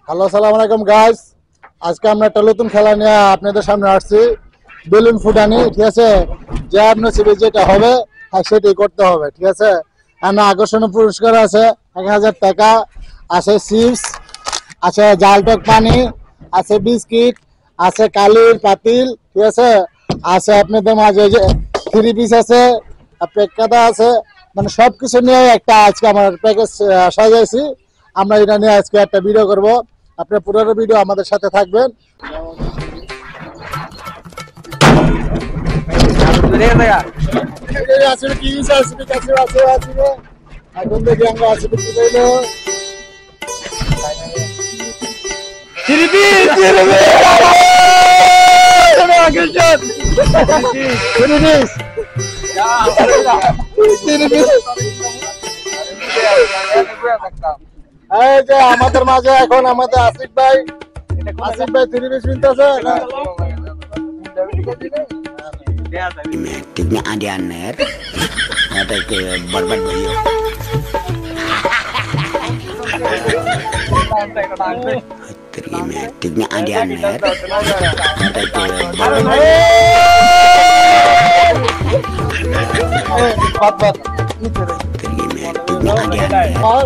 Hello, আসসালামু আলাইকুম guys. আজকে আমরা একটা নতুন খেলা নিয়ে আপনাদের সামনে আসছি। বেলুন ফুটানি, ঠিক আছে? যে আপনার নসিবে যেটা হবে সেটাই করতে হবে, ঠিক আছে? আমরা আকর্ষণীয় পুরস্কার আছে 1000 টাকা, আছে চিপস, আছে জালটক পানি, আছে বিস্কিট, আছে কালির পাতিল, ঠিক আছে? আছে আপনাদের মাঝে যে 3 পিস আছে, পেকাদা আছে, মানে সবকিছু নিয়ে একটা আজকে আমার প্যাকেজ সাজাইছি। আমরা এটা নিয়ে আজকে একটা ভিডিও করব। আপনার পুরো ভিডিও আমাদের সাথে থাকবেন। এখন দেখি আমরা আসবে কি বললো। এই যে আমাদের মাঝে এখন আমাদের আসিফ ভাই 3 পিস কিনতেছে। tignya ada aner ada ke barbat bayo tignya ada aner ada ke barbat বাদ tignya ada aner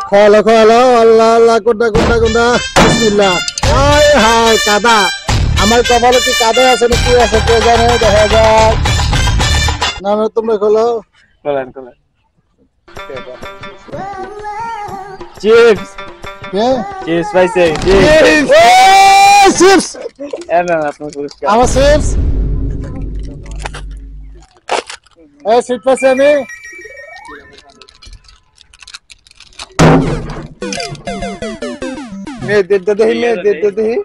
খোলো খোলো, আল্লাহ আল্লাহ, কোনটা কোনটা কোনটা, বিসমিল্লাহ। হায় হায় কাদা, আমার কপালে কি কাদা আছে না কি আছে কে জানে, দেখা যাক। না না, তোমরা খোলো। চিপস কে চিপস পাইছে চিপস? না আপনার পুরস্কার আমার চিপস। এই সিট পাশে আমি মেয়েদের দেহি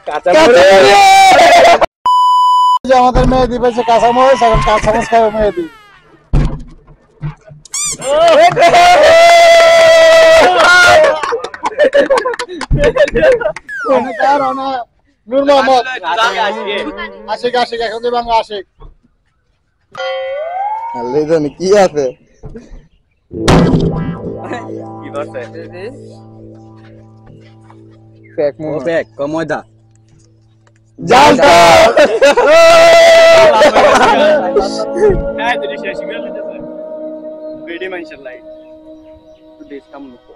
কাঁচা যে আমাদের মেহেদি পাইছে কাঁচামরিচ, এখন কাঁচামরিচ খাবে মেহেদি। নূর মোহাম্মদ আশিক, আশিক এখন যে বাংলা আশিক। কি আছে কি করছে প্যাক ময়দা জালটা হ্যাঁ তুই শেষ করে দিতেছ ভিডিও মাইশাআল্লাহ তো দেশ কাম नको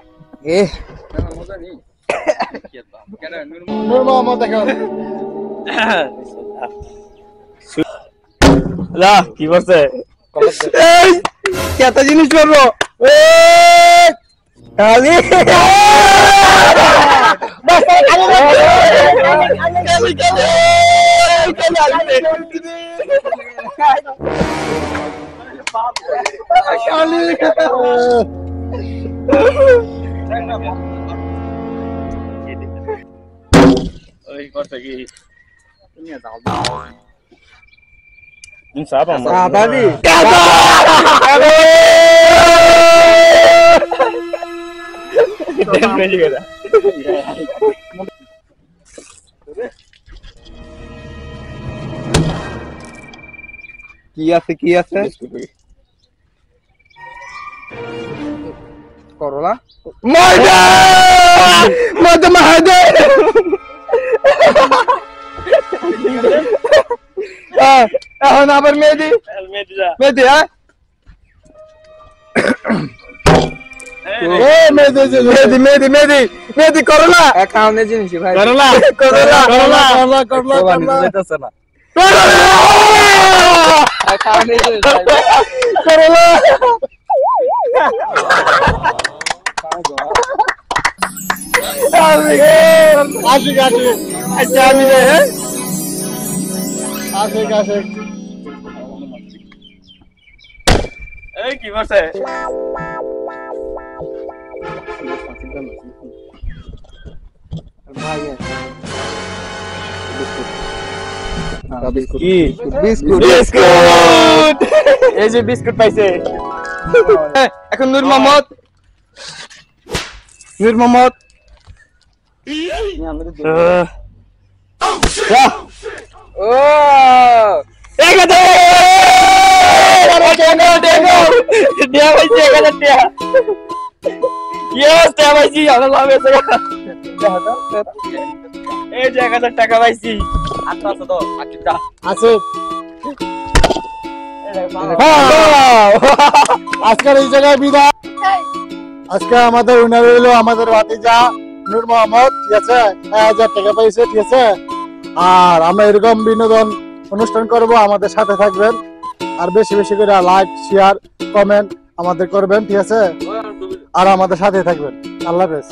না মজা নেই কি এটা কেন নূর মোহাম্মদ দেখো লা কি করছে এই কত জিনিস করলো খালি বাস ওই করতে কি তুমি দাও Siapa? Siapa nih? Kata! Kita juga dah. কি আছে? করলা? ময়দা! ময়দা মাহাদে! এখন আবার মেহেদি হ্যাঁ মেহেদি করলা খাওয়ানোর জিনিস ভাই করলা করলা করলা করলা করলা যেতেছে না খাওয়ানোর জিনিস করলা আশিক আশিক আচ্ছা আমি আশিক আশিক এই কি করছে বিস্কুট এই যে বিস্কুট পাইছে এখন নূর মোহাম্মদ ও টিয়া পাইছি 1000 টিয়া ইয়েস টিয়া পাইছি আমার লাভ হয়েছে এই যে 1000 টাকা পাইছি আচ্ছা তো আচ্ছা আছে আজকের এই জায়গায় বিদায় আজকে আমাদের উইনার হইলো আমাদের ভাতিজা নূর মোহাম্মদ ঠিক আছে 1000 টাকা পাইছে ঠিক আছে আর আমরা এরকম বিনোদন অনুষ্ঠান করব আমাদের সাথে থাকবেন আর বেশি বেশি করে লাইক শেয়ার কমেন্ট আমাদের করবেন ঠিক আছে আর আমাদের সাথে থাকবেন আল্লাহ হাফেজ